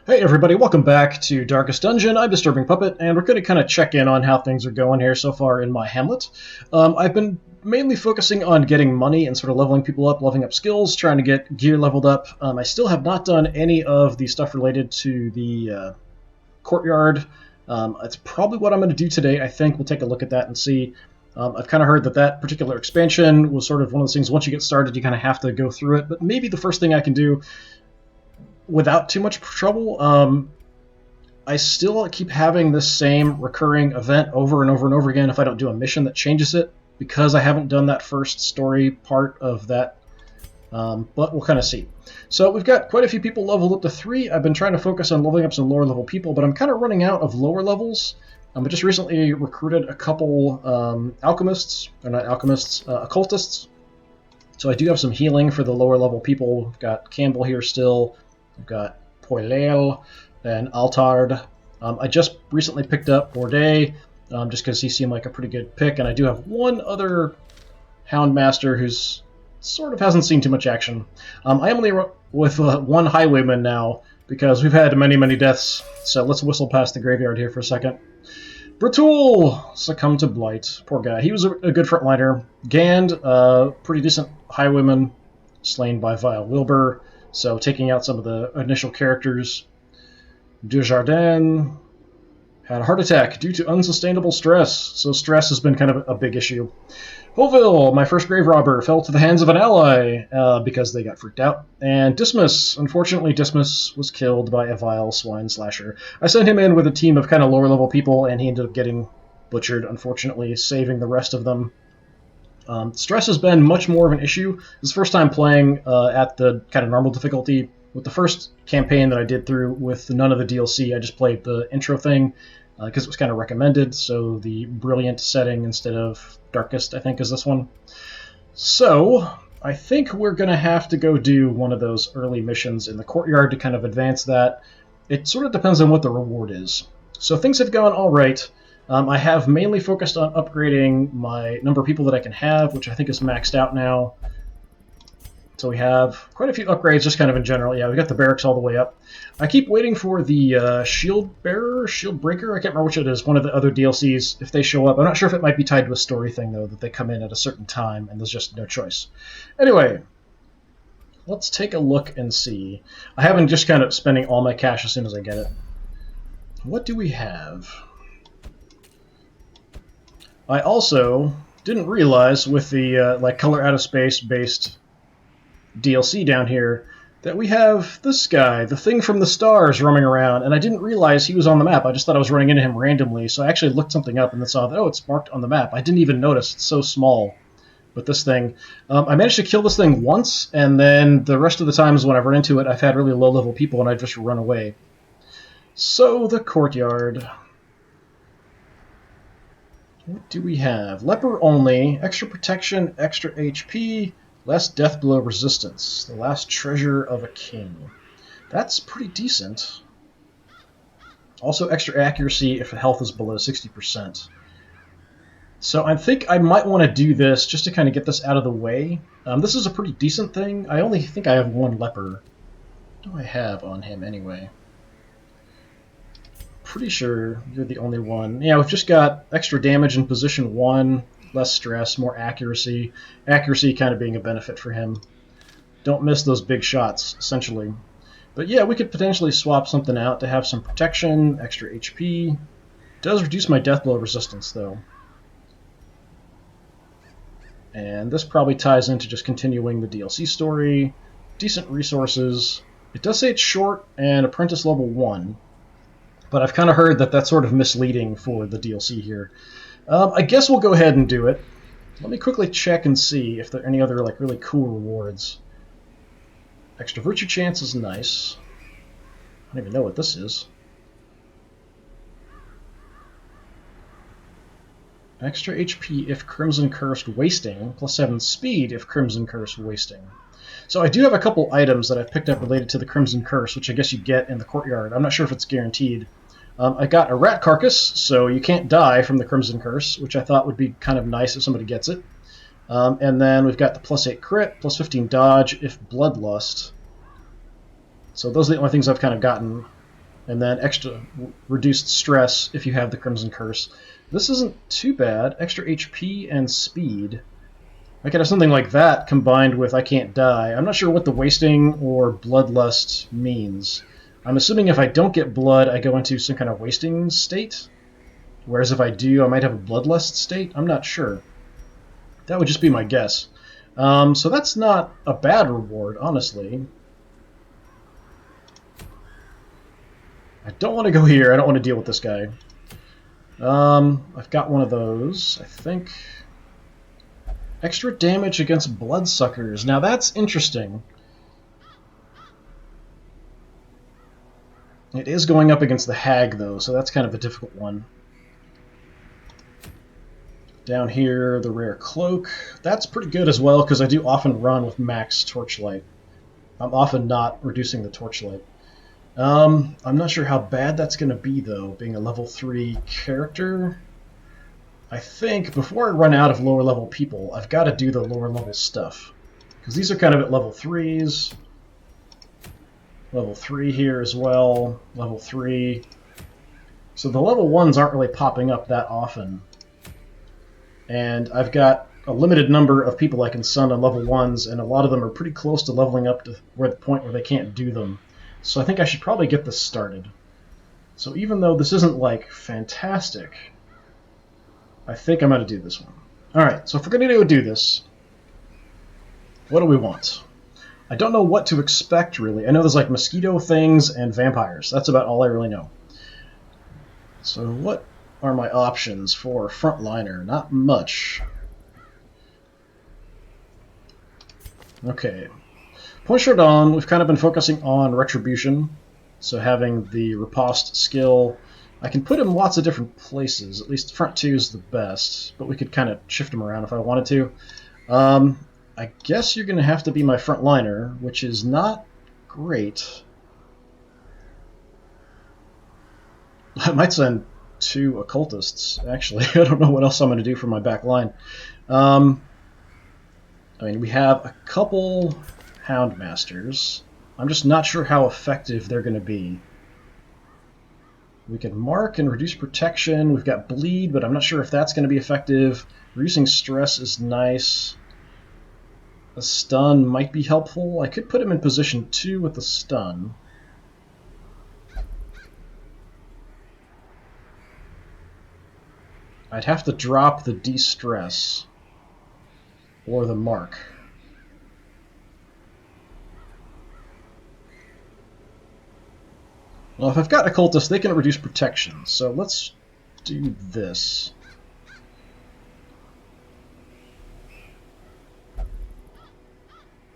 Hey everybody, welcome back to Darkest Dungeon. I'm DisturbingPuppet, and we're going to kind of check in on how things are going here so far in my hamlet. I've been mainly focusing on getting money and sort of leveling people up, leveling up skills, trying to get gear leveled up. I still have not done any of the stuff related to the Courtyard. It's probably what I'm going to do today. I think we'll take a look at that and see. I've kind of heard that that particular expansion was sort of one of those things, once you get started, you kind of have to go through it, but maybe the first thing I can do without too much trouble. I still keep having this same recurring event over and over and over again if I don't do a mission that changes it, because I haven't done that first story part of that, but we'll kind of see. So we've got quite a few people leveled up to 3. I've been trying to focus on leveling up some lower level people, but I'm kind of running out of lower levels. I just recently recruited a couple alchemists, or not alchemists, occultists. So I do have some healing for the lower level people. We've got Campbell here still. We've got Poilel and Altard. I just recently picked up Bourdet, just because he seemed like a pretty good pick, and I do have one other Houndmaster who's sort of hasn't seen too much action. I am only with one Highwayman now, because we've had many, many deaths, so let's whistle past the graveyard here for a second. Bratul succumbed to Blight. Poor guy. He was a good frontliner. Gand, pretty decent Highwayman, slain by Vile Wilbur. So taking out some of the initial characters. Dujardin had a heart attack due to unsustainable stress. So stress has been kind of a big issue. Hoville, my first grave robber, fell to the hands of an ally because they got freaked out. And Dismas, unfortunately Dismas was killed by a vile swine slasher. I sent him in with a team of kind of lower level people, and he ended up getting butchered, unfortunately, saving the rest of them. Stress has been much more of an issue. This is the first time playing at the kind of normal difficulty. With the first campaign that I did through with none of the DLC, I just played the intro thing because it was kind of recommended, so the brilliant setting instead of darkest, I think, is this one. So I think we're going to have to go do one of those early missions in the Courtyard to kind of advance that. It sort of depends on what the reward is. So things have gone all right. I have mainly focused on upgrading my number of people that I can have, which I think is maxed out now. So we have quite a few upgrades just kind of in general. Yeah, we got the barracks all the way up. I keep waiting for the Shield Bearer, Shield Breaker, I can't remember which it is, one of the other DLCs, if they show up. I'm not sure if it might be tied to a story thing, though, that they come in at a certain time and there's just no choice. Anyway, let's take a look and see. I haven't just kind of spending all my cash as soon as I get it. What do we have? I also didn't realize with the like color out of space based DLC down here that we have this guy, the thing from the stars, roaming around, and I didn't realize he was on the map. I just thought I was running into him randomly, so I actually looked something up and then saw that, oh, it's marked on the map. I didn't even notice. It's so small with this thing. I managed to kill this thing once, and then the rest of the times when I've run into it, I've had really low-level people and I just run away. So, the Courtyard. What do we have? Leper only, extra protection, extra HP, less death blow resistance. The last treasure of a king. That's pretty decent. Also extra accuracy if health is below 60%. So I think I might want to do this just to kind of get this out of the way. This is a pretty decent thing. I only think I have one leper. What do I have on him anyway? Pretty sure you're the only one. Yeah, we've just got extra damage in position 1, less stress, more accuracy. Accuracy kind of being a benefit for him. Don't miss those big shots, essentially. But yeah, we could potentially swap something out to have some protection, extra HP. Does reduce my death blow resistance, though. And this probably ties into just continuing the DLC story. Decent resources. It does say it's short and apprentice level 1. But I've kind of heard that that's sort of misleading for the DLC here. I guess we'll go ahead and do it. Let me quickly check and see if there are any other like really cool rewards. Extra virtue chance is nice. I don't even know what this is. Extra HP if Crimson Cursed wasting, plus 7 speed if Crimson Curse wasting. So I do have a couple items that I've picked up related to the Crimson Curse, which I guess you get in the Courtyard. I'm not sure if it's guaranteed. I got a rat carcass, so you can't die from the Crimson Curse, which I thought would be kind of nice if somebody gets it. And then we've got the plus 8 crit, plus 15 dodge if Bloodlust. So those are the only things I've kind of gotten and then extra reduced stress if you have the Crimson Curse. This isn't too bad. Extra HP and speed. I could have something like that combined with I Can't Die. I'm not sure what the wasting or bloodlust means. I'm assuming if I don't get blood, I go into some kind of wasting state. Whereas if I do, I might have a bloodlust state. I'm not sure. That would just be my guess. So that's not a bad reward, honestly. I don't want to go here. I don't want to deal with this guy. I've got one of those, I think. Extra damage against bloodsuckers. Now that's interesting. It is going up against the hag, though, so that's kind of a difficult one. Down here, the rare cloak. That's pretty good as well, because I do often run with max torchlight. I'm often not reducing the torchlight. I'm not sure how bad that's going to be, though, being a level 3 character. I think before I run out of lower level people, I've got to do the lower level stuff. Because these are kind of at level 3s. Level 3 here as well. Level 3. So the level 1s aren't really popping up that often. And I've got a limited number of people I can send on level 1s, and a lot of them are pretty close to leveling up to the point where they can't do them. So I think I should probably get this started. So even though this isn't, like, fantastic, I think I'm going to do this one. Alright, so if we're going to go do this, what do we want? I don't know what to expect, really. I know there's, like, mosquito things and vampires. That's about all I really know. So what are my options for frontliner? Not much. Okay. Point on, we've kind of been focusing on Retribution, so having the Riposte skill. I can put him lots of different places, at least front 2 is the best, but we could kind of shift him around if I wanted to. I guess you're going to have to be my frontliner, which is not great. I might send 2 occultists, actually. I don't know what else I'm going to do for my back line. I mean, we have a couple Houndmasters. I'm just not sure how effective they're going to be. We can mark and reduce protection. We've got bleed, but I'm not sure if that's going to be effective. Reducing stress is nice. A stun might be helpful. I could put him in position 2 with the stun. I'd have to drop the de-stress or the mark. Well, if I've got occultists, they can reduce protection, so let's do this.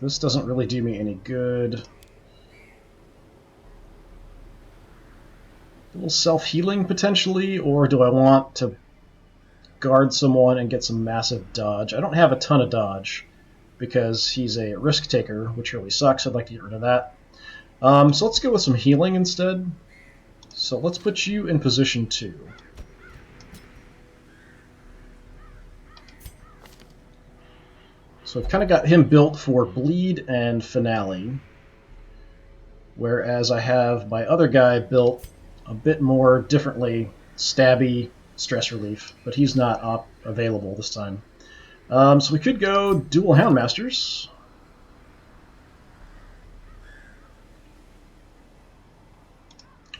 This doesn't really do me any good. A little self-healing, potentially, or do I want to guard someone and get some massive dodge? I don't have a ton of dodge, because he's a risk-taker, which really sucks. I'd like to get rid of that. So let's go with some healing instead. So let's put you in position 2. So I've kind of got him built for bleed and finale, whereas I have my other guy built a bit more differently, stabby, stress relief, but he's not available this time. So we could go dual Houndmasters.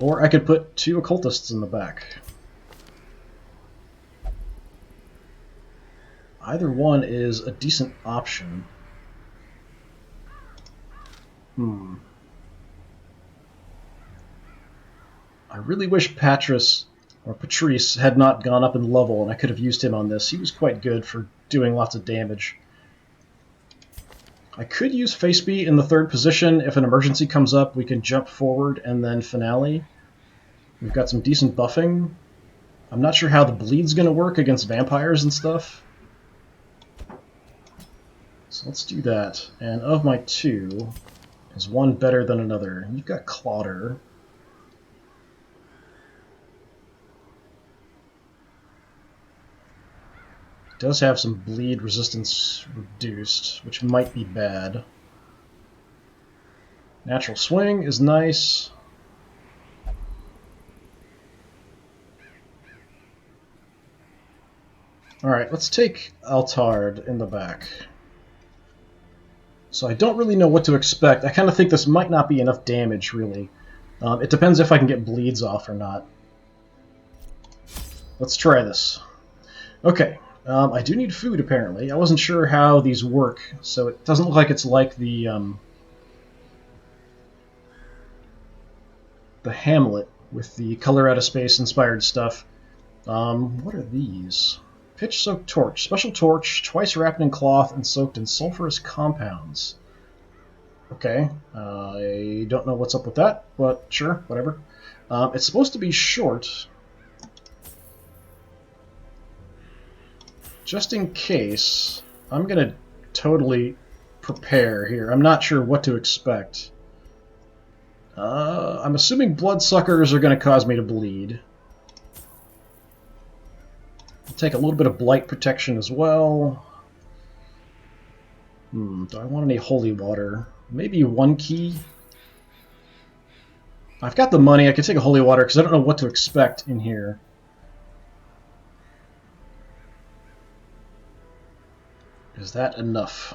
Or I could put 2 occultists in the back. Either one is a decent option. I really wish Patrice had not gone up in level, and I could have used him on this. He was quite good for doing lots of damage. I could use Faceby in the 3rd position. If an emergency comes up, we can jump forward and then finale. We've got some decent buffing. I'm not sure how the bleed's going to work against vampires and stuff. So let's do that. And of my 2, is one better than another? You've got Clodder. Does have some bleed resistance reduced, which might be bad. Natural swing is nice. Alright, let's take Altard in the back. So I don't really know what to expect. I kind of think this might not be enough damage, really. It depends if I can get bleeds off or not. Let's try this. Okay, I do need food, apparently. I wasn't sure how these work, so it doesn't look like it's like the Hamlet with the Color Out of Space inspired stuff. What are these? Pitch-soaked torch. Special torch, twice wrapped in cloth and soaked in sulfurous compounds. Okay, I don't know what's up with that, but sure, whatever. It's supposed to be short. Just in case, I'm going to totally prepare here. I'm not sure what to expect. I'm assuming bloodsuckers are going to cause me to bleed. I'll take a little bit of blight protection as well. Do I want any holy water? Maybe one key? I've got the money. I can take a holy water because I don't know what to expect in here. Is that enough?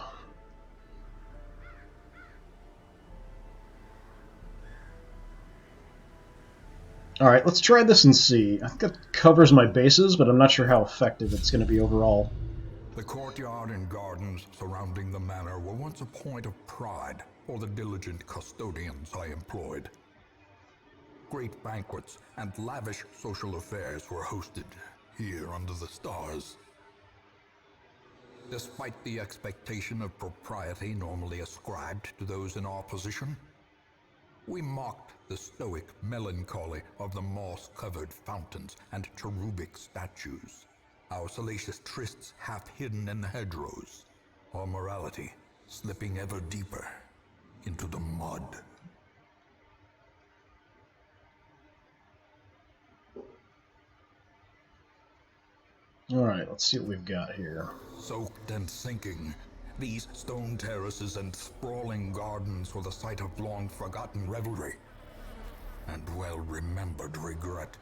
Alright, let's try this and see. I think that covers my bases, but I'm not sure how effective it's going to be overall. The courtyard and gardens surrounding the manor were once a point of pride for the diligent custodians I employed. Great banquets and lavish social affairs were hosted here under the stars. Despite the expectation of propriety normally ascribed to those in our position, we mocked the stoic melancholy of the moss-covered fountains and cherubic statues, our salacious trysts half hidden in the hedgerows, our morality slipping ever deeper into the mud. Alright, let's see what we've got here. Soaked and sinking, these stone terraces and sprawling gardens were the site of long-forgotten revelry and well-remembered regret.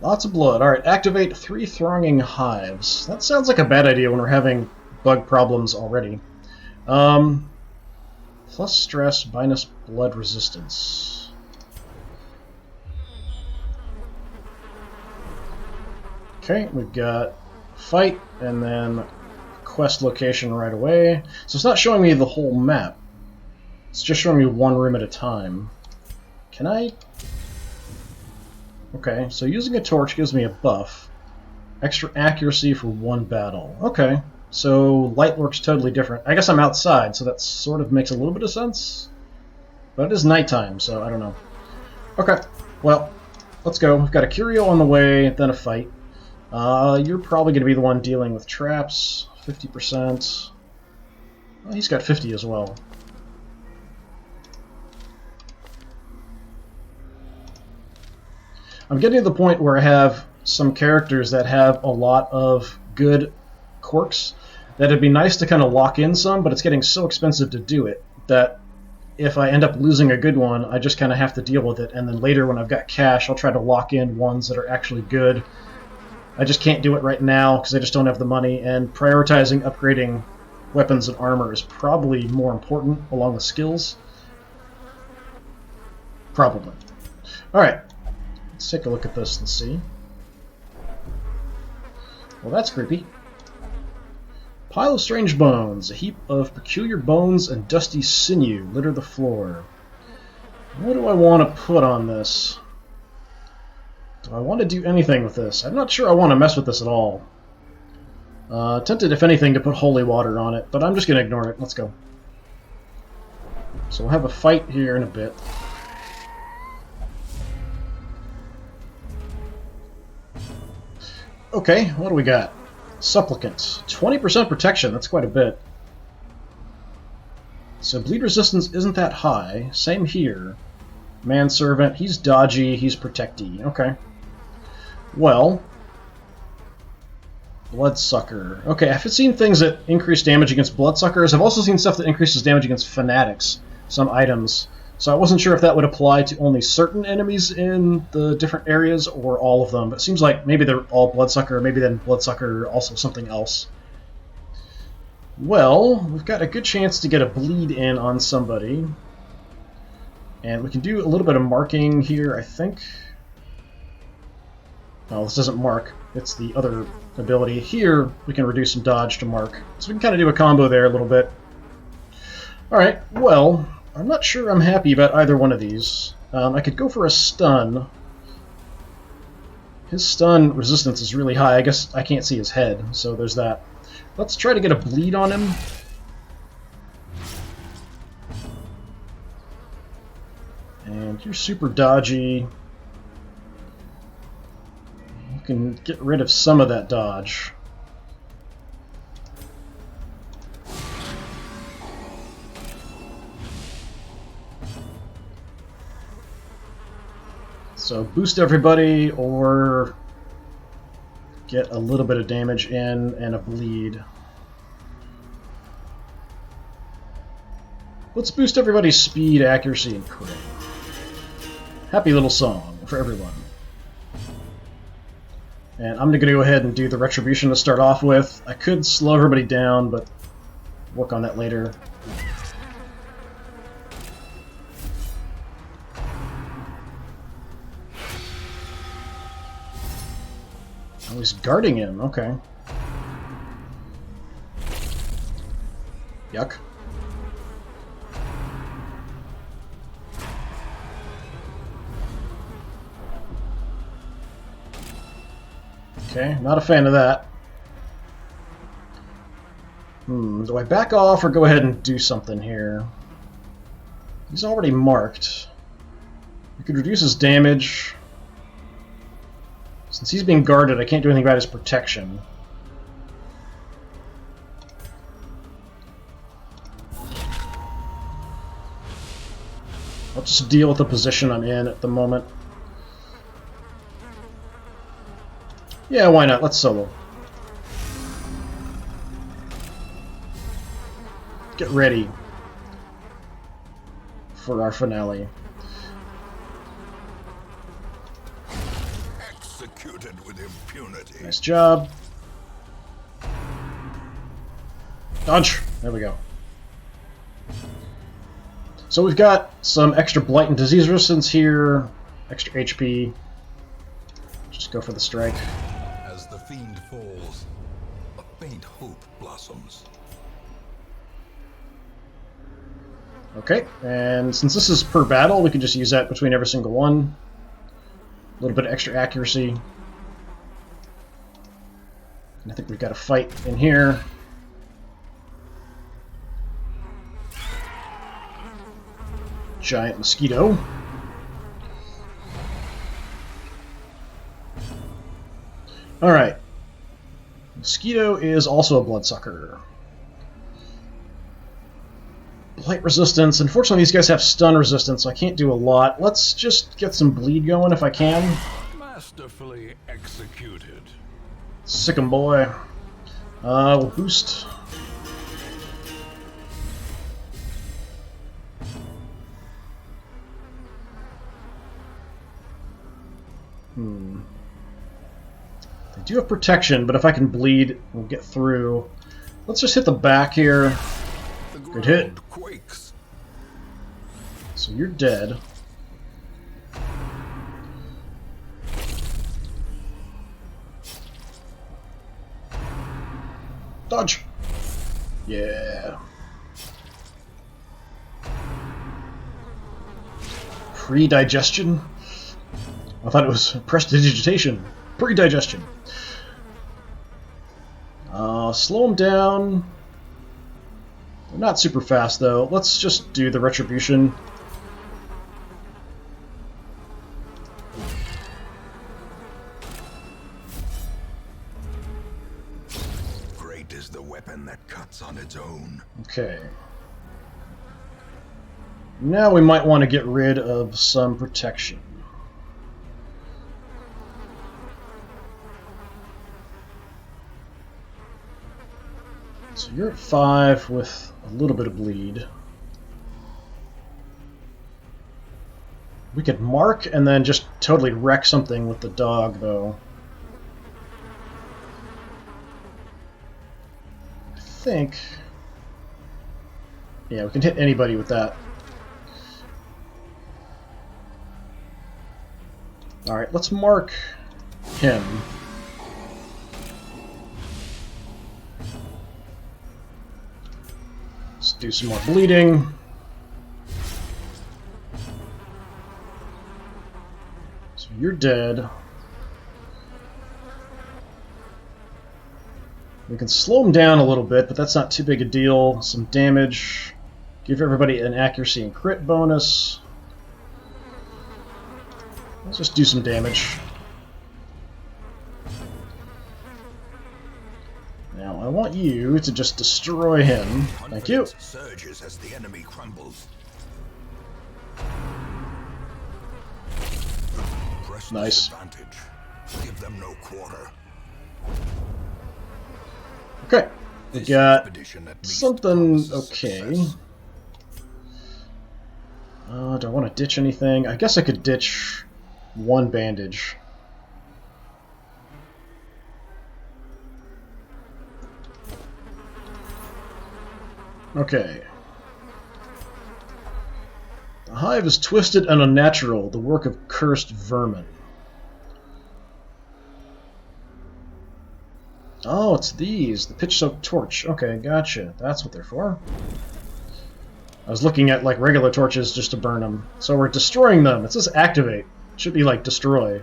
Lots of blood. Alright, activate 3 thronging hives. That sounds like a bad idea when we're having bug problems already. Plus stress, minus blood resistance. Okay, we've got fight, and then quest location right away. So it's not showing me the whole map. It's just showing me one room at a time. Can I... Okay, so using a torch gives me a buff. Extra accuracy for 1 battle. Okay, so light works totally different. I guess I'm outside, so that sort of makes a little bit of sense. But it is nighttime, so I don't know. Okay, well, let's go. We've got a curio on the way, then a fight. You're probably going to be the one dealing with traps. 50%. Well, he's got 50 as well. I'm getting to the point where I have some characters that have a lot of good quirks that it'd be nice to kind of lock in some, but it's getting so expensive to do it that if I end up losing a good one, I just kind of have to deal with it, and then later when I've got cash, I'll try to lock in ones that are actually good. I just can't do it right now because I just don't have the money, and prioritizing upgrading weapons and armor is probably more important along with skills. Probably. Alright, let's take a look at this and see. Well, that's creepy. Pile of strange bones. A heap of peculiar bones and dusty sinew litter the floor. What do I want to put on this? Do I want to do anything with this? I'm not sure I want to mess with this at all. Tempted, if anything, to put holy water on it, but I'm just going to ignore it. Let's go. So we'll have a fight here in a bit. Okay, what do we got? Supplicant. 20% protection, that's quite a bit. So bleed resistance isn't that high. Same here. Manservant, he's dodgy, he's protecty. Okay. Well, Bloodsucker. Okay, I've seen things that increase damage against Bloodsuckers. I've also seen stuff that increases damage against Fanatics, some items. So I wasn't sure if that would apply to only certain enemies in the different areas or all of them, but it seems like maybe they're all Bloodsucker, maybe then Bloodsucker also something else. Well, we've got a good chance to get a bleed in on somebody. And we can do a little bit of marking here, I think. Oh, this doesn't mark. It's the other ability. Here, we can reduce some dodge to mark. So we can kind of do a combo there a little bit. Alright, well, I'm not sure I'm happy about either one of these. I could go for a stun. His stun resistance is really high. I guess I can't see his head, so there's that. Let's try to get a bleed on him. And you're super dodgy. You can get rid of some of that dodge. So boost everybody or get a little bit of damage in and a bleed. Let's boost everybody's speed, accuracy, and crit. Happy little song for everyone. And I'm going to go ahead and do the Retribution to start off with. I could slow everybody down, but work on that later. Oh, he's guarding him, okay. Yuck. Okay, not a fan of that. Do I back off or go ahead and do something here? He's already marked. We could reduce his damage. Since he's being guarded, I can't do anything about his protection. I'll just deal with the position I'm in at the moment. Yeah, why not? Let's solo. Get ready for our finale. Executed with impunity. Nice job. Dodge! There we go. So we've got some extra blight and disease resistance here, extra HP. Just go for the strike. As the fiend falls, a faint hope blossoms. Okay, and since this is per battle, we can just use that between every single one. A little bit of extra accuracy. And I think we've got a fight in here. Giant mosquito. Alright. Mosquito is also a bloodsucker. Blight resistance. Unfortunately, these guys have stun resistance, so I can't do a lot. Let's just get some bleed going if I can. Masterfully executed. Sick 'em, boy. We'll boost. They do have protection, but if I can bleed, we'll get through. Let's just hit the back here. Good hit. Quakes. So you're dead. Dodge. Yeah. Pre-digestion? I thought it was prestidigitation. Pre-digestion. Slow them down. They're not super fast, though. Let's just do the Retribution. Great is the weapon that cuts on its own. Okay. Now we might want to get rid of some protection. So you're at 5 with a little bit of bleed. We could mark and then just totally wreck something with the dog, though. I think... yeah, we can hit anybody with that. Alright, let's mark him. Let's do some more bleeding. So you're dead. We can slow him down a little bit, but that's not too big a deal. Some damage. Give everybody an accuracy and crit bonus. Let's just do some damage. Now, I want you to just destroy him. Thank you. Surges as the enemy crumbles. Nice. Advantage. Give them no quarter. Okay. We got something okay. Do I want to ditch anything? I guess I could ditch one bandage. Okay. The hive is twisted and unnatural, the work of cursed vermin. Oh, it's these. The pitch-soaked torch. Okay, gotcha. That's what they're for. I was looking at, like, regular torches just to burn them. So we're destroying them. It says activate. It should be, like, destroy.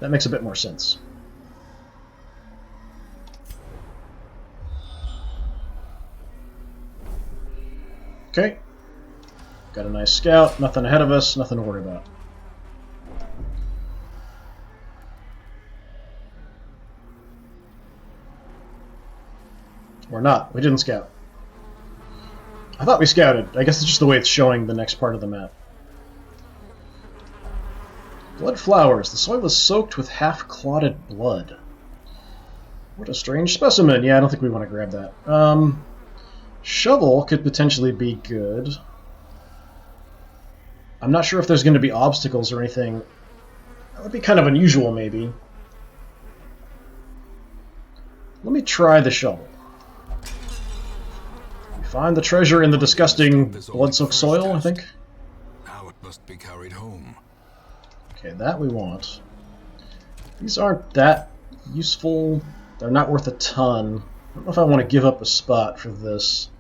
That makes a bit more sense. Okay. Got a nice scout. Nothing ahead of us. Nothing to worry about. Or not. We didn't scout. I thought we scouted. I guess it's just the way it's showing the next part of the map. Blood flowers. The soil is soaked with half-clotted blood. What a strange specimen. Yeah, I don't think we want to grab that. Shovel could potentially be good. I'm not sure if there's going to be obstacles or anything. That would be kind of unusual, maybe. Let me try the shovel. Find the treasure in the disgusting blood-soaked soil, I think. Now it must be carried home. Okay, that we want. These aren't that useful. They're not worth a ton. I don't know if I want to give up a spot for this.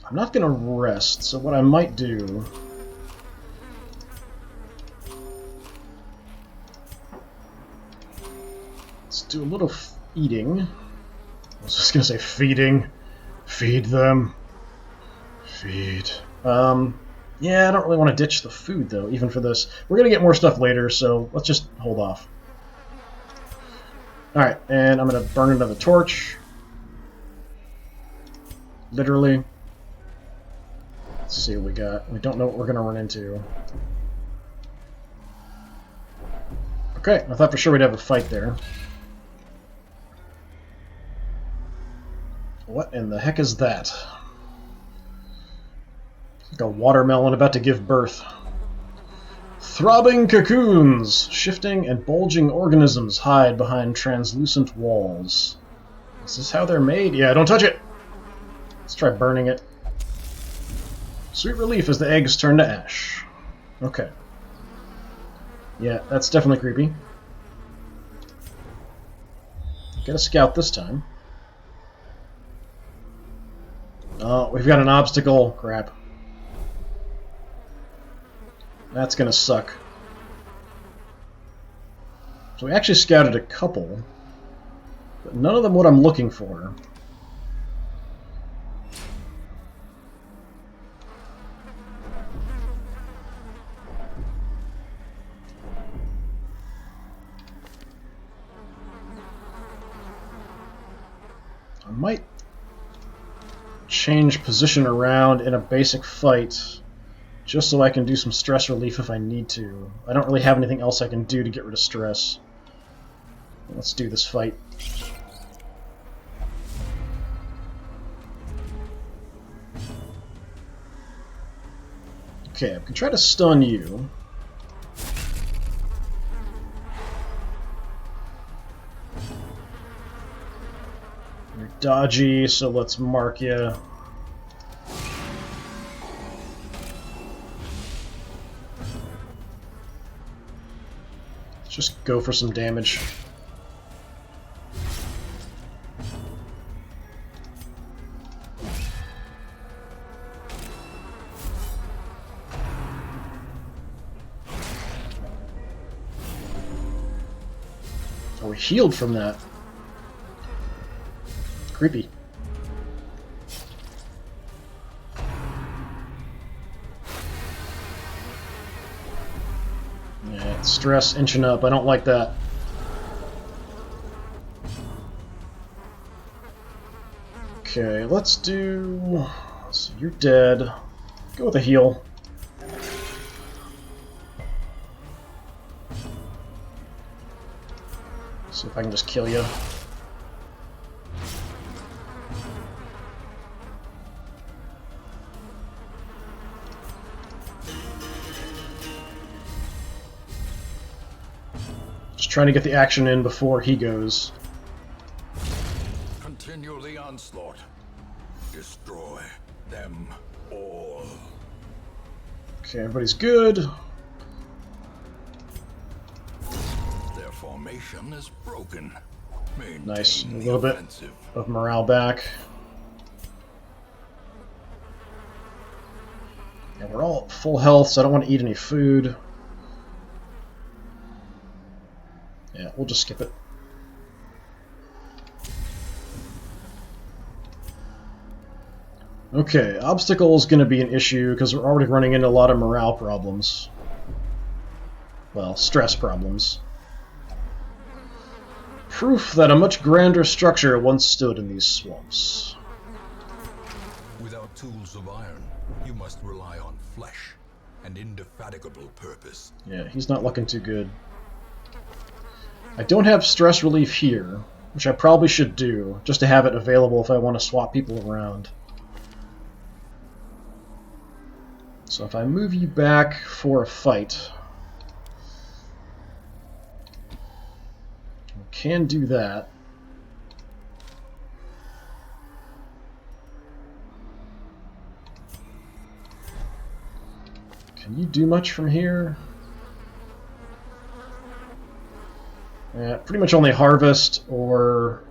I'm not going to rest, so what I might do... let's do a little eating. I was just going to say feeding. Feed them. Feed. Yeah, I don't really want to ditch the food, though, even for this. We're going to get more stuff later, so let's just hold off. Alright, and I'm going to burn another torch. Literally. Let's see what we got. We don't know what we're going to run into. Okay, I thought for sure we'd have a fight there. What in the heck is that? Like a watermelon about to give birth. Throbbing cocoons! Shifting and bulging organisms hide behind translucent walls. Is this how they're made? Yeah, don't touch it! Let's try burning it. Sweet relief as the eggs turn to ash. Okay. Yeah, that's definitely creepy. Get a scout this time. Oh, we've got an obstacle. Crap. That's gonna suck. So we actually scouted a couple, but none of them what I'm looking for. I might change position around in a basic fight just so I can do some stress relief if I need to. I don't really have anything else I can do to get rid of stress. Let's do this fight. Okay, I can try to stun you. You're dodgy, so let's mark you. Let's just go for some damage. Oh, we healed from that. Creepy. Yeah, stress inching up. I don't like that. Okay, let's do... So you're dead. Go with a heal. See if I can just kill you. Just trying to get the action in before he goes. Continue the onslaught. Destroy them all. Okay, everybody's good. Their formation is broken. Maintain Nice. A the little bit offensive. of morale back. And we're all at full health, so I don't want to eat any food. Yeah, we'll just skip it. Okay, obstacle is going to be an issue because we're already running into a lot of morale problems. Well, stress problems. Proof that a much grander structure once stood in these swamps. Without tools of iron, you must rely on flesh and indefatigable purpose. Yeah, he's not looking too good. I don't have stress relief here, which I probably should do, just to have it available if I want to swap people around. So if I move you back for a fight, I can do that. Can you do much from here? Pretty much only Harvest or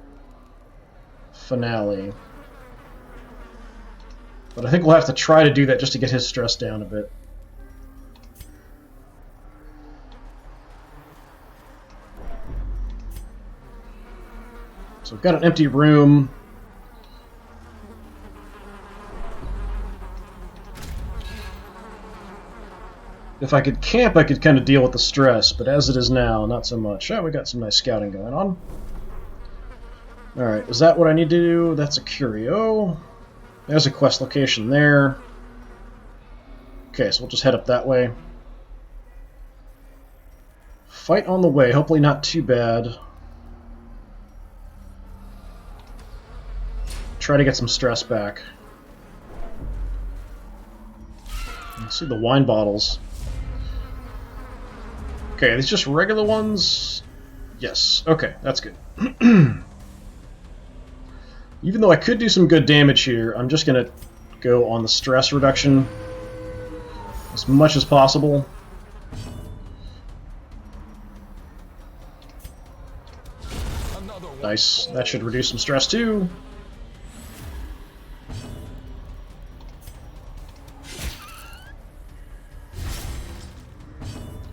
Finale. But I think we'll have to try to do that just to get his stress down a bit. So we've got an empty room. If I could camp, I could kind of deal with the stress, but as it is now, not so much. Oh, we got some nice scouting going on. Alright, is that what I need to do? That's a curio. There's a quest location there. Okay, so we'll just head up that way. Fight on the way, hopefully not too bad. Try to get some stress back. Let's see the wine bottles. Okay, are these just regular ones? Yes. Okay, that's good. Even though I could do some good damage here, I'm just going to go on the stress reduction as much as possible. Nice. That should reduce some stress too.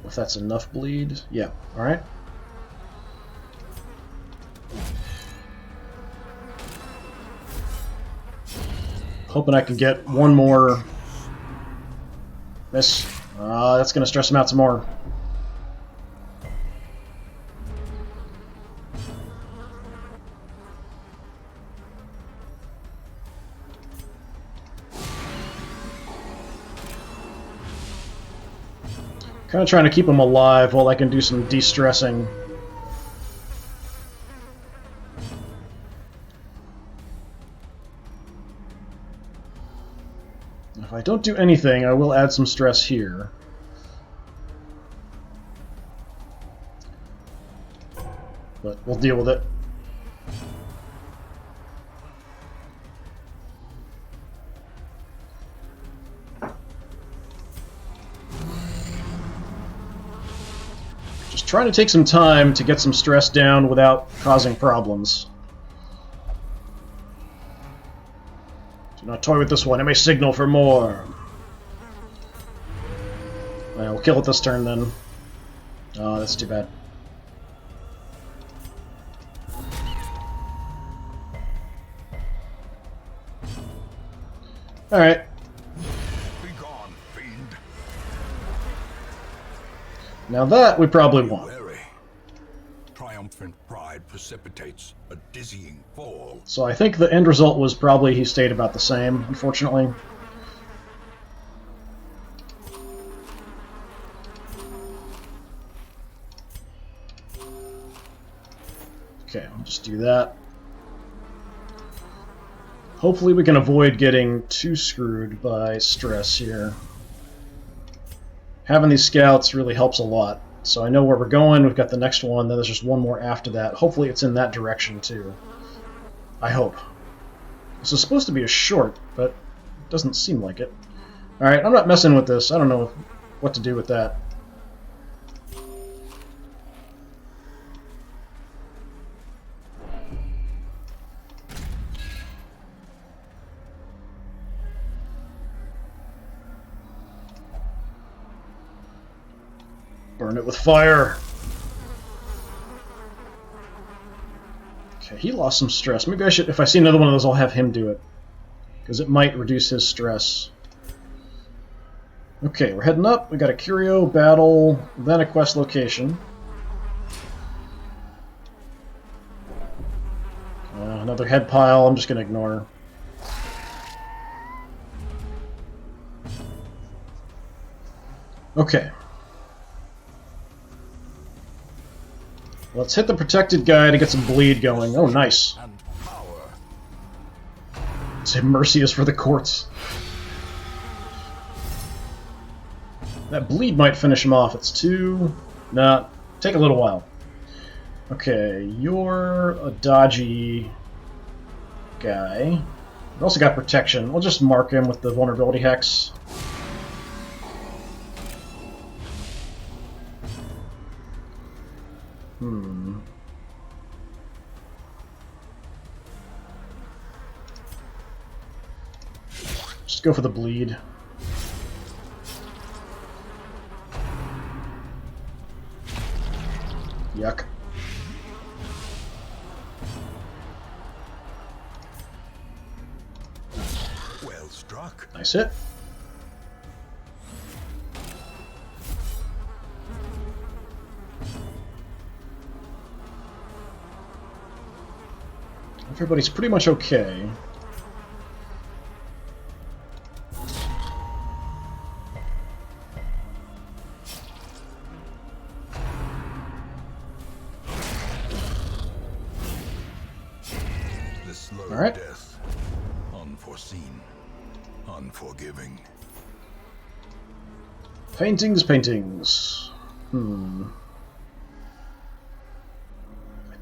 If that's enough bleed. Yeah, alright. Hoping I can get one more. Miss. That's going to stress him out some more. Kind of trying to keep him alive while I can do some de-stressing. If I don't do anything, I will add some stress here. But we'll deal with it. Just trying to take some time to get some stress down without causing problems. Do not toy with this one, it may signal for more. Well, we'll kill it this turn then. Oh, that's too bad. Alright. Be gone, fiend. Now that we probably won. Wary. Triumphant pride precipitates a dizzying fall. So I think the end result was probably he stayed about the same, unfortunately. Okay, I'll just do that. Hopefully we can avoid getting too screwed by stress here. Having these scouts really helps a lot. So I know where we're going, we've got the next one, then there's just one more after that. Hopefully it's in that direction too. I hope. This is supposed to be a short, but it doesn't seem like it. Alright, I'm not messing with this. I don't know what to do with that. Burn it with fire. Okay, he lost some stress. Maybe I should, if I see another one of those, I'll have him do it. Because it might reduce his stress. Okay, we're heading up. We got a curio, battle, then a quest location. Another head pile, I'm just going to ignore. Okay. Let's hit the protected guy to get some bleed going. Oh, nice. Say mercy is for the courts. That bleed might finish him off. It's two... Nah, take a little while. Okay, you're a dodgy guy. We also got protection. We'll just mark him with the vulnerability hex. Just go for the bleed. Yuck. Well struck. Nice hit. Everybody's pretty much okay. All right. Death, unforeseen, unforgiving. Paintings, paintings. I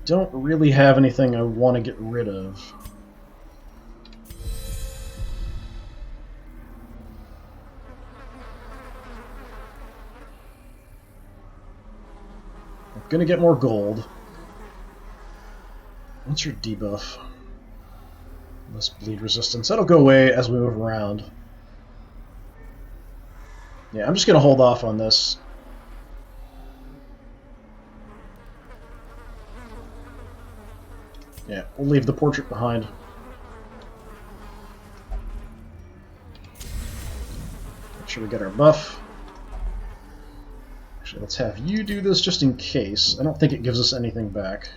don't really have anything I want to get rid of. I'm gonna get more gold. What's your debuff? Less bleed resistance. That'll go away as we move around. Yeah, I'm just gonna hold off on this. Yeah, we'll leave the portrait behind. Make sure we get our buff. Actually, let's have you do this just in case. I don't think it gives us anything back.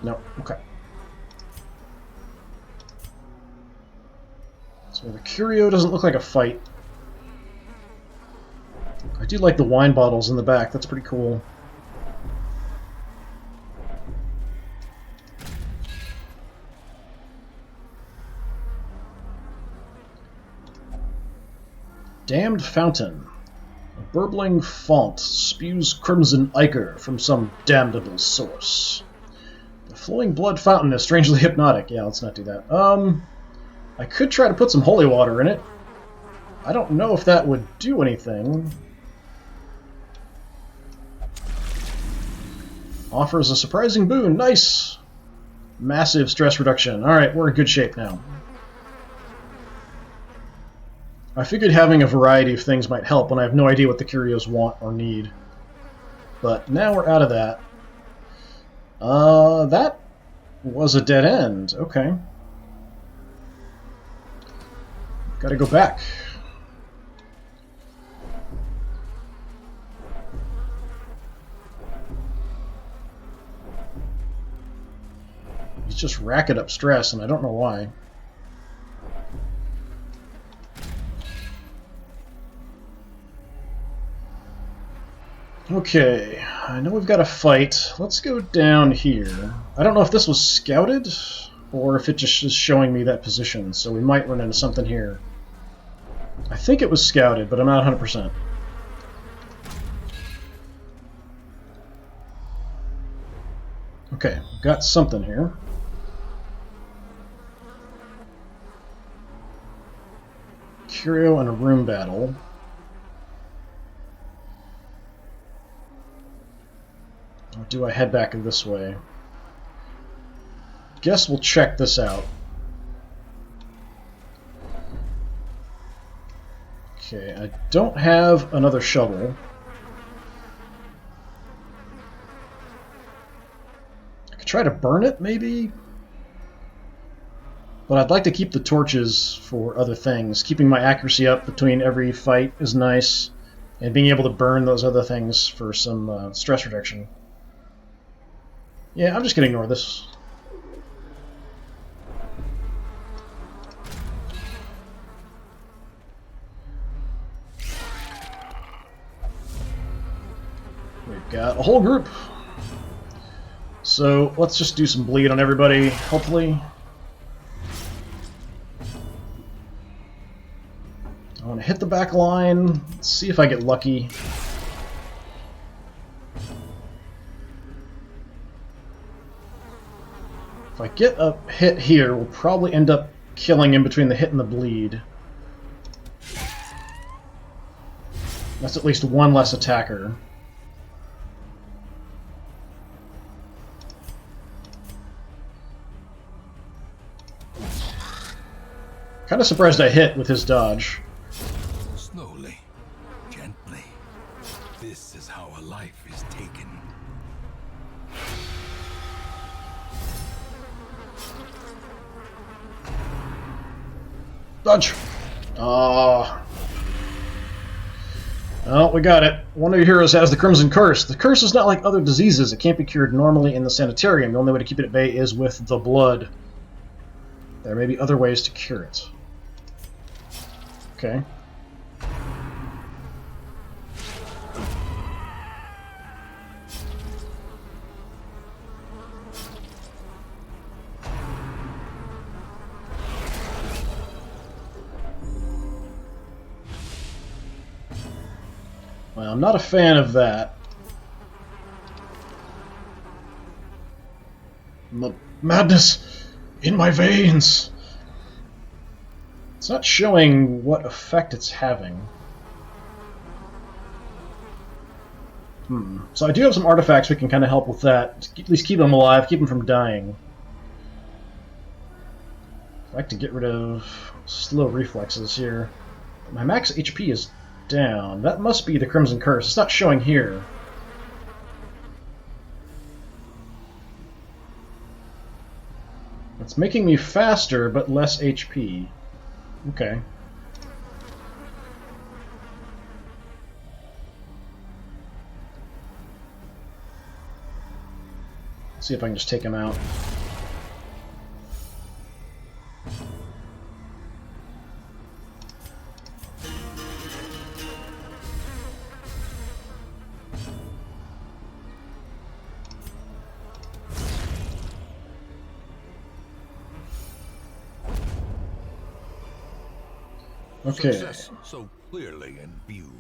No, okay. So the curio doesn't look like a fight. I do like the wine bottles in the back, that's pretty cool. Damned fountain. A burbling font spews crimson ichor from some damnable source. The flowing blood fountain is strangely hypnotic. Yeah, let's not do that. I could try to put some holy water in it. I don't know if that would do anything. Offers a surprising boon. Nice! Massive stress reduction. Alright, we're in good shape now. I figured having a variety of things might help when I have no idea what the Curios want or need. But now we're out of that. That was a dead end. Okay. Gotta go back. He's just racking up stress, and I don't know why. Okay, I know we've got a fight. Let's go down here. I don't know if this was scouted, or if it just is showing me that position, so we might run into something here. I think it was scouted, but I'm not 100%. Okay, got something here. Curio and a room battle. Or do I head back this way? Guess we'll check this out. Okay, I don't have another shovel. I could try to burn it, maybe? But I'd like to keep the torches for other things. Keeping my accuracy up between every fight is nice, and being able to burn those other things for some stress reduction. Yeah, I'm just going to ignore this. We've got a whole group. So let's just do some bleed on everybody, hopefully. I want to hit the back line. Let's see if I get lucky. If I get a hit here, we'll probably end up killing in between the hit and the bleed. That's at least one less attacker. Kind of surprised I hit with his dodge. Slowly, gently. This is how a life is taken. Dodge! Oh, we got it. One of your heroes has the Crimson Curse. The curse is not like other diseases. It can't be cured normally in the sanitarium. The only way to keep it at bay is with the blood. There may be other ways to cure it. Okay. Well, I'm not a fan of that. Madness in my veins! It's not showing what effect it's having. So I do have some artifacts we can kind of help with that. At least keep them alive, keep them from dying. I'd like to get rid of slow reflexes here. My max HP is down. That must be the Crimson Curse. It's not showing here. It's making me faster, but less HP. Okay. Let's see if I can just take him out. Okay. Success so clearly in view.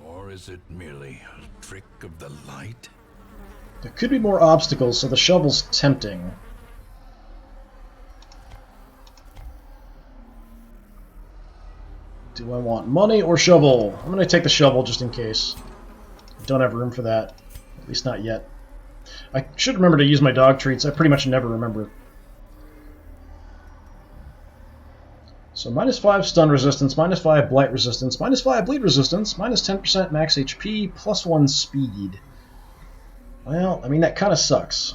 Or is it merely a trick of the light? There could be more obstacles, so the shovel's tempting. Do I want money or shovel? I'm going to take the shovel just in case. I don't have room for that. At least not yet. I should remember to use my dog treats. I pretty much never remember. So -5 stun resistance, -5 blight resistance, -5 bleed resistance, -10% max HP, +1 speed. Well, I mean, that kind of sucks.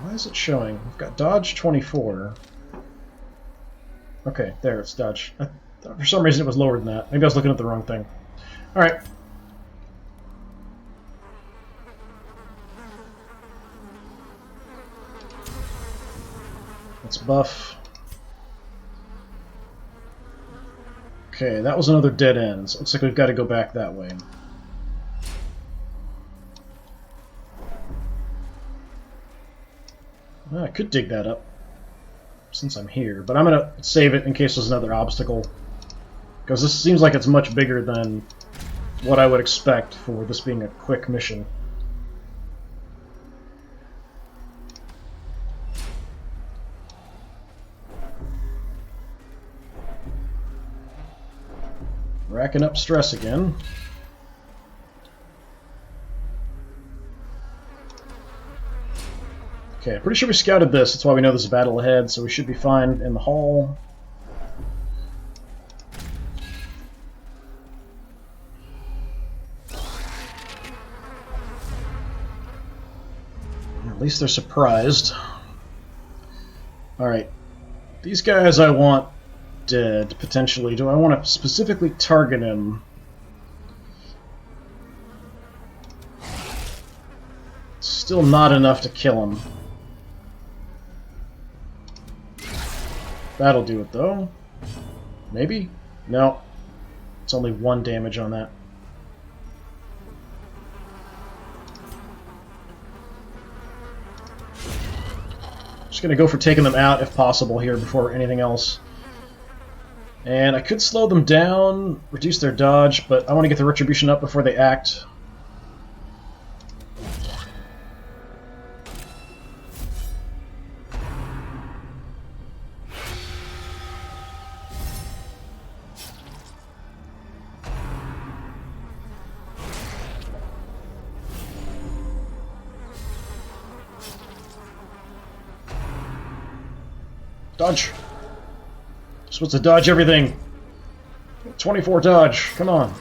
Why is it showing? We've got dodge 24. Okay, there, it's dodge. For some reason it was lower than that. Maybe I was looking at the wrong thing. Alright. Let's buff. Okay, that was another dead end. So looks like we've got to go back that way. Well, I could dig that up since I'm here, but I'm going to save it in case there's another obstacle. Because this seems like it's much bigger than what I would expect for this being a quick mission. Racking up stress again. Okay, pretty sure we scouted this. That's why we know there's a battle ahead, so we should be fine in the hall. At least they're surprised. Alright. These guys I want dead, potentially. Do I want to specifically target him? Still not enough to kill him. That'll do it, though. Maybe? No. It's only 1 damage on that. Just gonna go for taking them out if possible here before anything else. And I could slow them down, reduce their dodge, but I want to get the retribution up before they act. Dodge! You're supposed to dodge everything. 24 dodge, come on.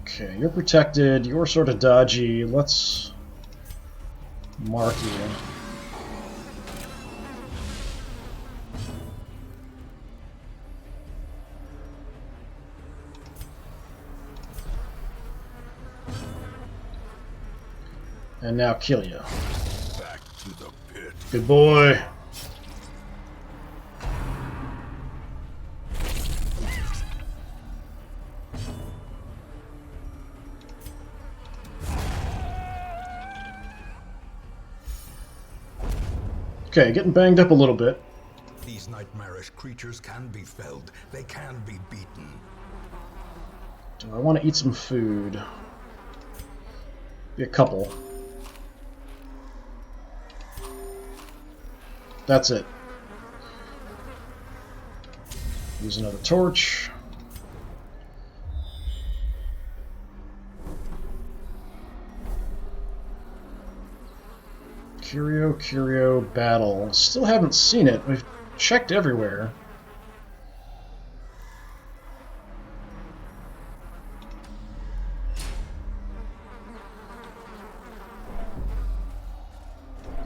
Okay, you're protected, you're sort of dodgy. Let's mark you. And now kill you. Back to the pit. Good boy. Okay, getting banged up a little bit. These nightmarish creatures can be felled. They can be beaten. Do I want to eat some food? Be a couple. That's it. Use another torch. Curio battle. Still haven't seen it. We've checked everywhere.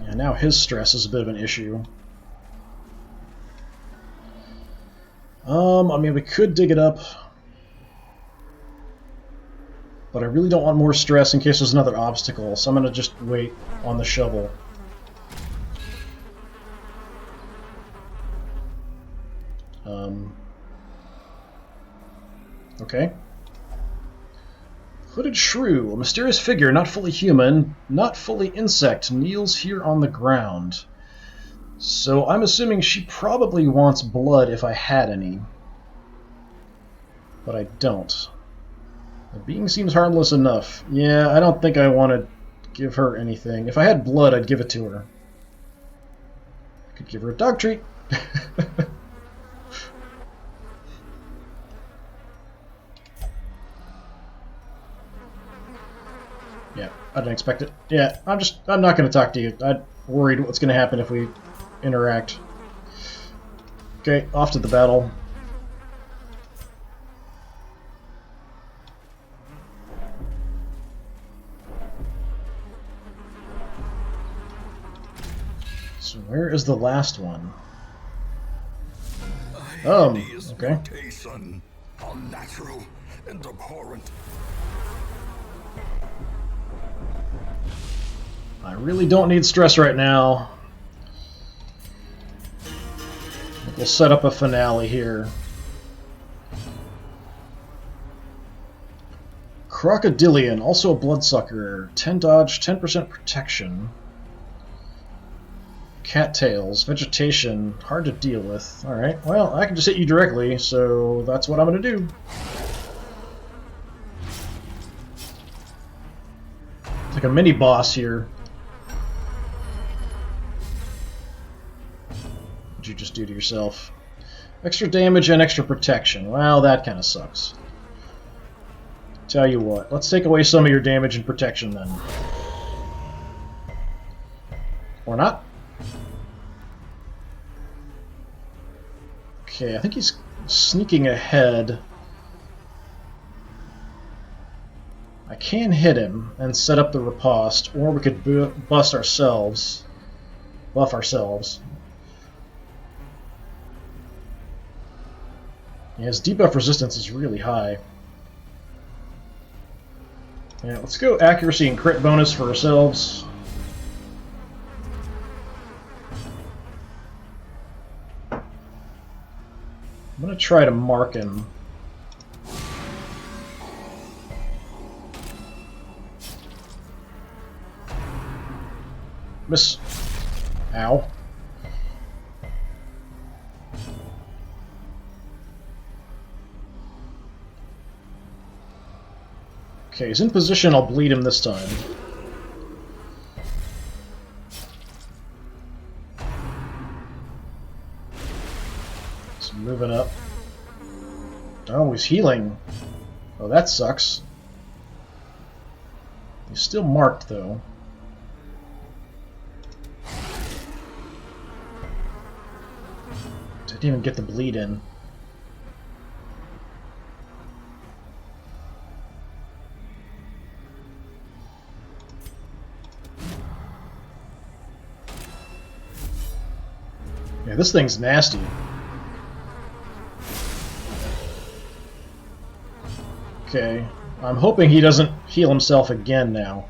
Yeah, now his stress is a bit of an issue. I mean, we could dig it up. But I really don't want more stress in case there's another obstacle, so I'm going to just wait on the shovel. Okay. Hooded shrew, a mysterious figure, not fully human, not fully insect, kneels here on the ground. So I'm assuming she probably wants blood if I had any. But I don't. The being seems harmless enough. Yeah, I don't think I want to give her anything. If I had blood, I'd give it to her. I could give her a dog treat. Yeah, I didn't expect it. Yeah, I'm not going to talk to you. I'm worried what's going to happen if we interact. Okay, off to the battle. So where is the last one? Okay. Unnatural and abhorrent. I really don't need stress right now. We'll set up a finale here. Crocodilian, also a bloodsucker. 10 dodge, 10% protection. Cattails, vegetation, hard to deal with. Alright, well, I can just hit you directly, so that's what I'm going to do. It's like a mini-boss here. What'd you just do to yourself? Extra damage and extra protection. Well, that kind of sucks. Tell you what, let's take away some of your damage and protection then. Or not. Okay, I think he's sneaking ahead. I can hit him and set up the riposte, or we could buff ourselves. Yeah, his debuff resistance is really high. Yeah, let's go accuracy and crit bonus for ourselves. I'm going to try to mark him. Miss. Ow. Okay, he's in position. I'll bleed him this time. So moving up. Oh, he's healing. Oh, that sucks. He's still marked, though. Didn't even get the bleed in. Yeah, this thing's nasty. Okay, I'm hoping he doesn't heal himself again now.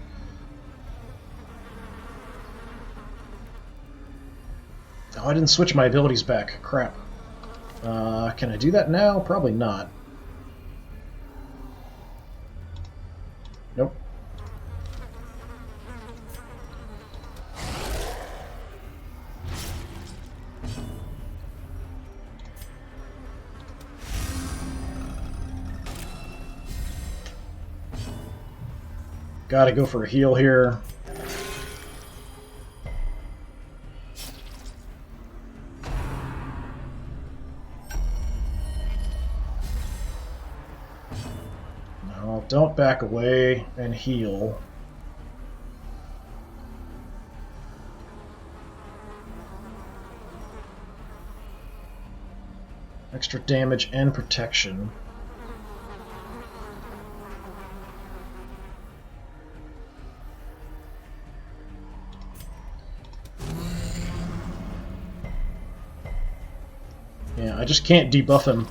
Oh, I didn't switch my abilities back. Crap. Can I do that now? Probably not. Nope. Gotta go for a heal here. No, don't back away and heal. Extra damage and protection. Yeah, I just can't debuff him.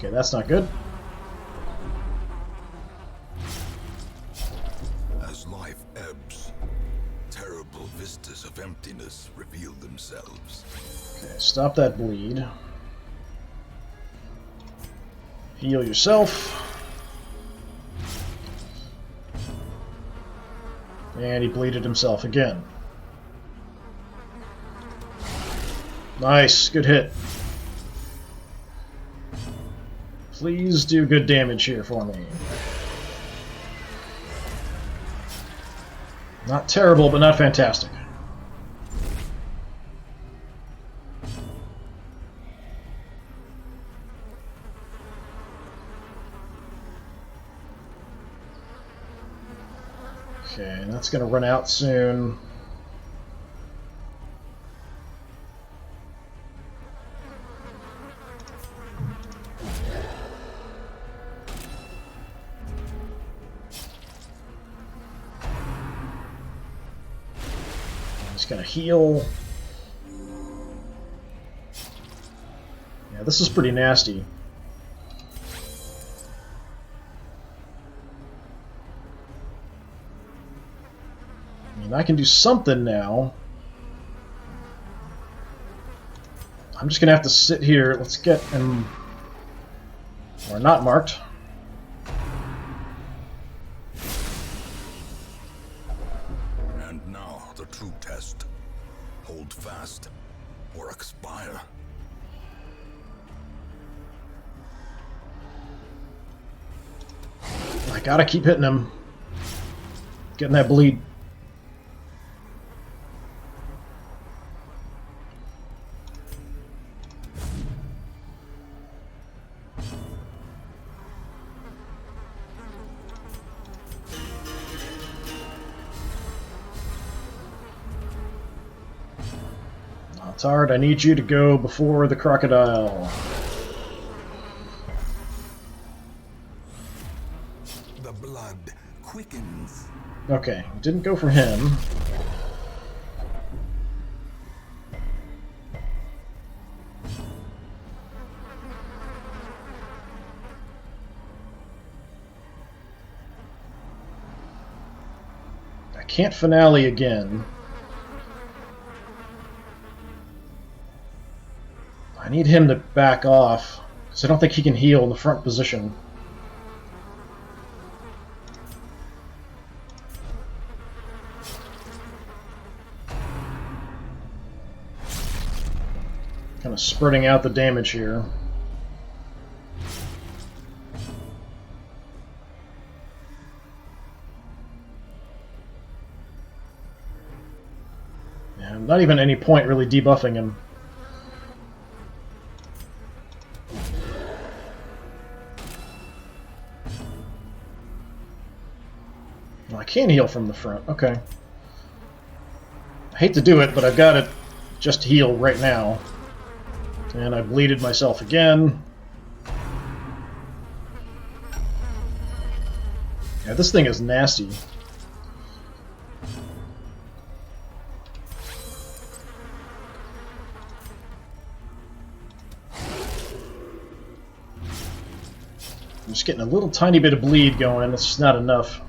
Okay, that's not good. As life ebbs, terrible vistas of emptiness reveal themselves. Okay, stop that bleed. Heal yourself. And he bleeded himself again. Nice, good hit. Please do good damage here for me. Not terrible, but not fantastic. Okay, that's going to run out soon. Just gonna heal. Yeah, this is pretty nasty. I mean, I can do something now. I'm just gonna have to sit here. Let's get him, or not marked. True test. Hold fast or expire. I gotta keep hitting him. Getting that bleed. Courtyard, I need you to go before the crocodile. The blood quickens. Okay, didn't go for him. I can't finale again. I need him to back off, because I don't think he can heal in the front position. Kind of spreading out the damage here. Yeah, not even any point really debuffing him. I can heal from the front. Okay. I hate to do it, but I've got to just heal right now. And I bleeded myself again. Yeah, this thing is nasty. I'm just getting a little tiny bit of bleed going. It's just not enough.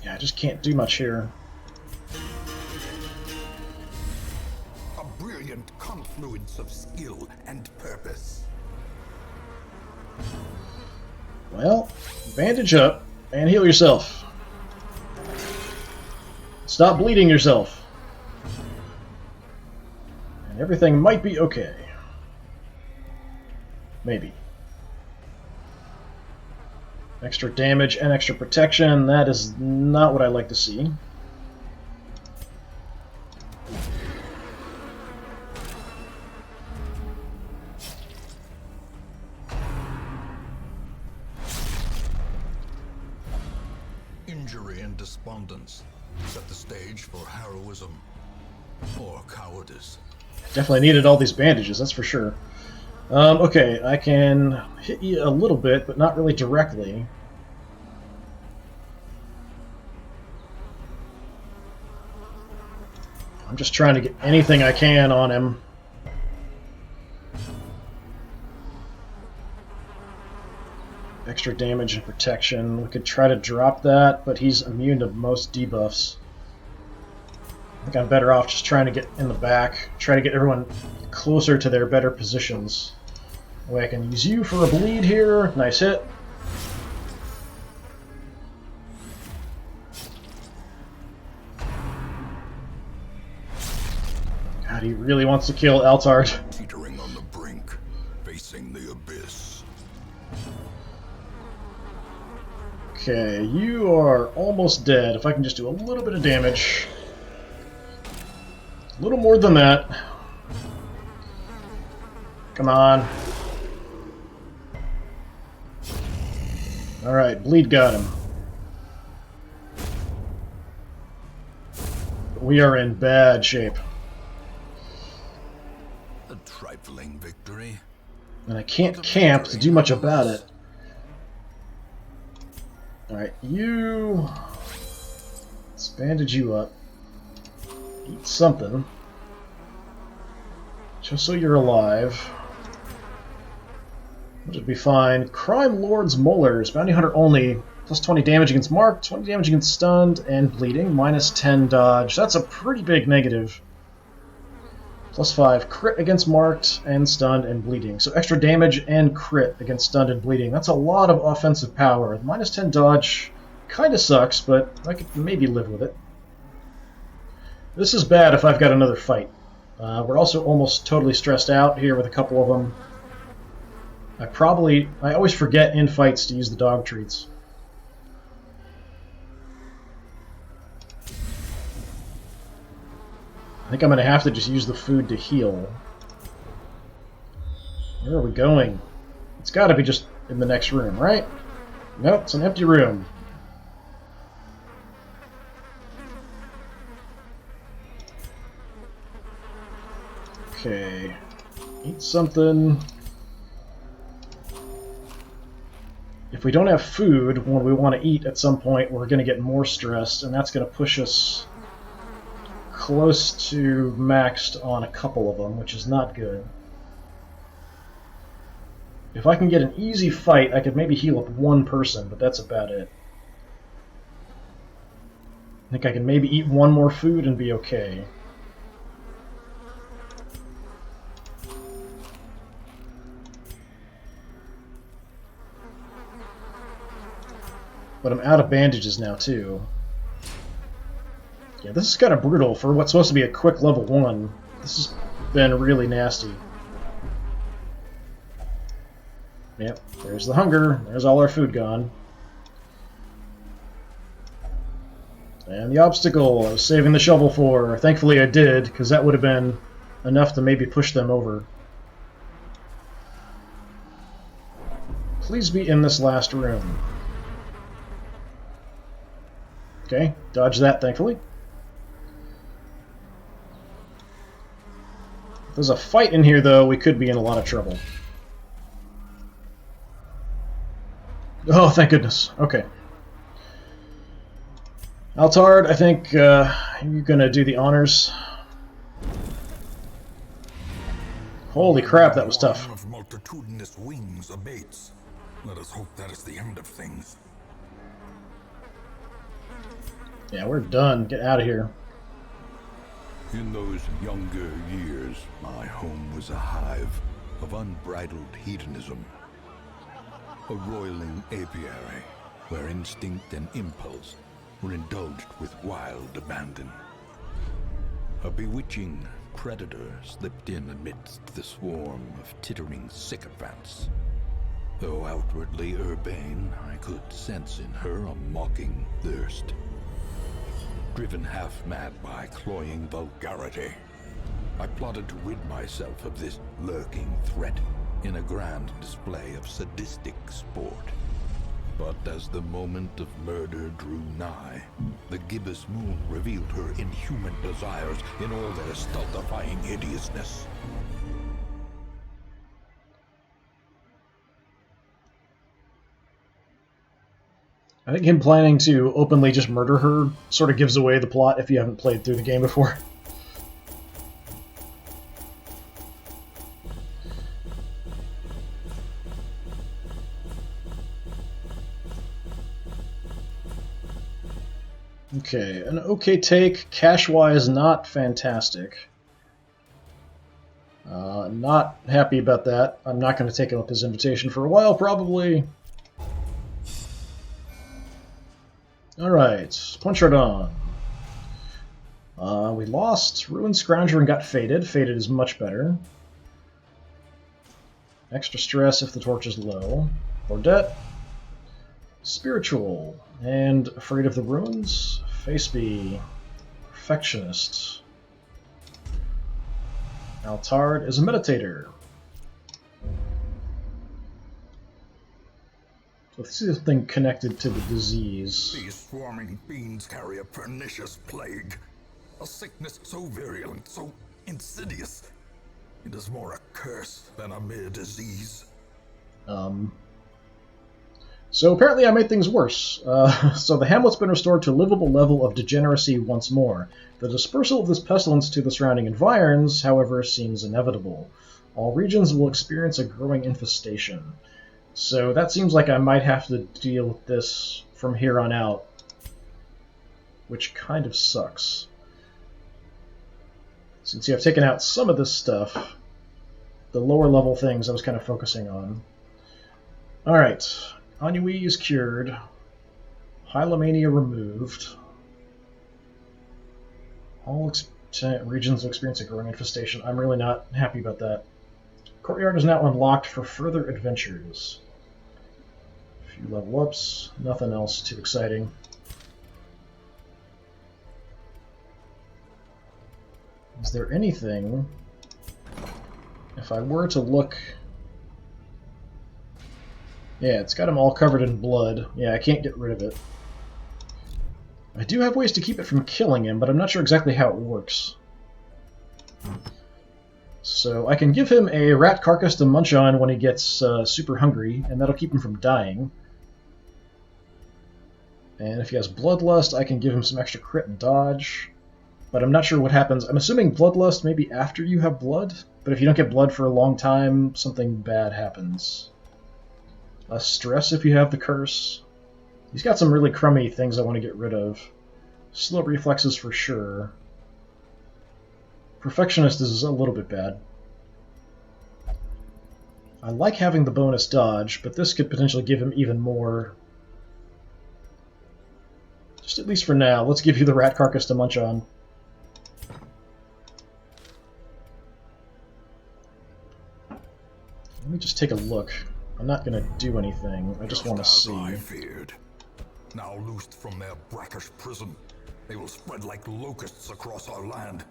Yeah, I just can't do much here. A brilliant confluence of skill and purpose. Well, bandage up and heal yourself. Stop bleeding yourself. And everything might be okay. Maybe. Extra damage and extra protection, that is not what I like to see. Injury and despondence set the stage for heroism or cowardice. Definitely needed all these bandages, that's for sure. Okay, I can hit you a little bit, but not really directly. I'm just trying to get anything I can on him. Extra damage and protection. We could try to drop that, but he's immune to most debuffs. I think I'm better off just trying to get in the back, try to get everyone closer to their better positions. That way I can use you for a bleed here. Nice hit. God, he really wants to kill Altard. Teetering on the brink, facing the abyss. Okay, you are almost dead. If I can just do a little bit of damage. A little more than that. Come on. Alright, bleed got him. We are in bad shape. A trifling victory. And I can't camp to do much about it. Alright, you... Let's bandage you up. Eat something. Just so you're alive. Which would be fine. Crime Lord's Molars. Bounty Hunter only. Plus 20 damage against marked, 20 damage against stunned, and bleeding. Minus 10 dodge. That's a pretty big negative. Plus 5 crit against marked and stunned and bleeding. So extra damage and crit against stunned and bleeding. That's a lot of offensive power. Minus 10 dodge kind of sucks, but I could maybe live with it. This is bad if I've got another fight. We're also almost totally stressed out here with a couple of them. I always forget in fights to use the dog treats. I think I'm going to have to just use the food to heal. Where are we going? It's got to be just in the next room, right? Nope, it's an empty room. Okay. Eat something. If we don't have food when we want to eat at some point, we're going to get more stressed, and that's going to push us close to maxed on a couple of them, which is not good. If I can get an easy fight, I could maybe heal up one person, but that's about it. I think I can maybe eat one more food and be okay. But I'm out of bandages now, too. Yeah, this is kind of brutal for what's supposed to be a quick level 1. This has been really nasty. Yep, there's the hunger. There's all our food gone. And the obstacle I was saving the shovel for. Thankfully I did, because that would have been enough to maybe push them over. Please be in this last room. Okay, dodge that, thankfully. If there's a fight in here, though, we could be in a lot of trouble. Oh, thank goodness. Okay. Altard, I think you're going to do the honors. Holy crap, that was tough. Of multitudinous wings abates. Let us hope that is the end of things. Yeah, we're done. Get out of here. In those younger years, my home was a hive of unbridled hedonism. A roiling apiary where instinct and impulse were indulged with wild abandon. A bewitching predator slipped in amidst the swarm of tittering sycophants. Though outwardly urbane, I could sense in her a mocking thirst. Driven half-mad by cloying vulgarity, I plotted to rid myself of this lurking threat in a grand display of sadistic sport. But as the moment of murder drew nigh, the gibbous moon revealed her inhuman desires in all their stultifying hideousness. I think him planning to openly just murder her sort of gives away the plot if you haven't played through the game before. Okay, an okay take. Cash-wise, not fantastic. Not happy about that. I'm not going to take him up his invitation for a while, probably. Alright, punch right on. We lost. Ruined Scrounger and got Faded. Faded is much better. Extra stress if the torch is low. Bordette. Spiritual. And Afraid of the Ruins. Face B. Perfectionist. Altard is a meditator. So this is something connected to the disease. These swarming fiends carry a pernicious plague. A sickness so virulent, so insidious. It is more a curse than a mere disease. So apparently I made things worse. So the hamlet's been restored to a livable level of degeneracy once more. The dispersal of this pestilence to the surrounding environs, however, seems inevitable. All regions will experience a growing infestation. So that seems like I might have to deal with this from here on out, which kind of sucks. Since I've taken out some of this stuff, the lower level things I was kind of focusing on. Alright, ennui is cured, Hylomania removed, all regions will experience a growing infestation. I'm really not happy about that. Courtyard is now unlocked for further adventures. A few level ups, nothing else too exciting. Is there anything, if I were to look... Yeah, it's got them all covered in blood. Yeah, I can't get rid of it. I do have ways to keep it from killing him, but I'm not sure exactly how it works. So I can give him a rat carcass to munch on when he gets super hungry, and that'll keep him from dying. And if he has bloodlust, I can give him some extra crit and dodge. But I'm not sure what happens. I'm assuming bloodlust maybe after you have blood, but if you don't get blood for a long time, something bad happens. Less stress if you have the curse. He's got some really crummy things I want to get rid of. Slow reflexes for sure. Perfectionist is a little bit bad. I like having the bonus dodge, but this could potentially give him even more. Just at least for now, let's give you the rat carcass to munch on. Let me just take a look. I'm not going to do anything. I just want to see. I feared. Now loosed from their brackish prison, they will spread like locusts across our land.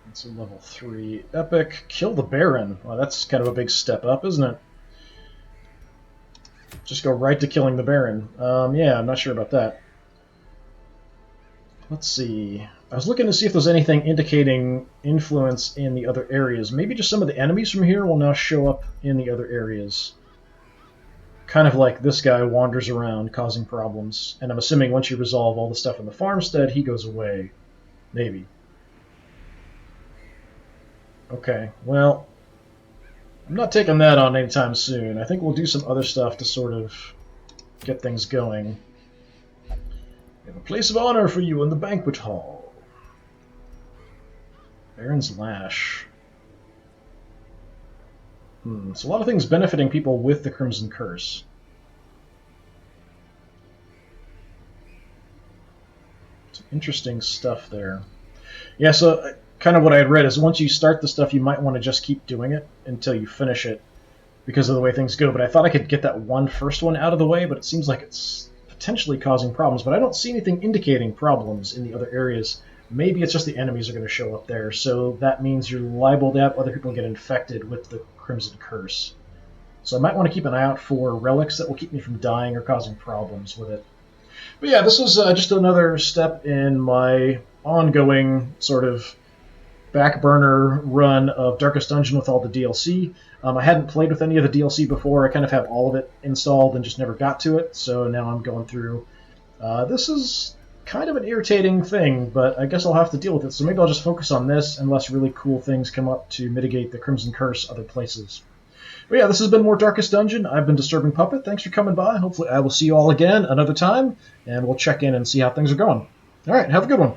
It's a level 3 epic. Kill the Baron. Well, that's kind of a big step up, isn't it? Just go right to killing the Baron. Yeah, I'm not sure about that. Let's see. I was looking to see if there's anything indicating influence in the other areas. Maybe just some of the enemies from here will now show up in the other areas. Kind of like this guy wanders around causing problems. And I'm assuming once you resolve all the stuff in the farmstead, he goes away. Maybe. Okay, well, I'm not taking that on anytime soon. I think we'll do some other stuff to sort of get things going. We have a place of honor for you in the banquet hall. Baron's Lash. So a lot of things benefiting people with the Crimson Curse. Some interesting stuff there. Yeah, so kind of what I had read is once you start the stuff, you might want to just keep doing it until you finish it because of the way things go. But I thought I could get that first one out of the way, but it seems like it's potentially causing problems. But I don't see anything indicating problems in the other areas. Maybe it's just the enemies are going to show up there, so that means you're liable to have other people get infected with the Crimson Curse. So I might want to keep an eye out for relics that will keep me from dying or causing problems with it. But yeah, this was just another step in my ongoing sort of back burner run of Darkest Dungeon with all the DLC. I hadn't played with any of the DLC before. I kind of have all of it installed and just never got to it, so now I'm going through. This is kind of an irritating thing, but I guess I'll have to deal with it, so maybe I'll just focus on this unless really cool things come up to mitigate the Crimson Curse other places. But yeah, this has been more Darkest Dungeon. I've been Disturbing Puppet. Thanks for coming by. Hopefully I will see you all again another time, and we'll check in and see how things are going. All right, have a good one.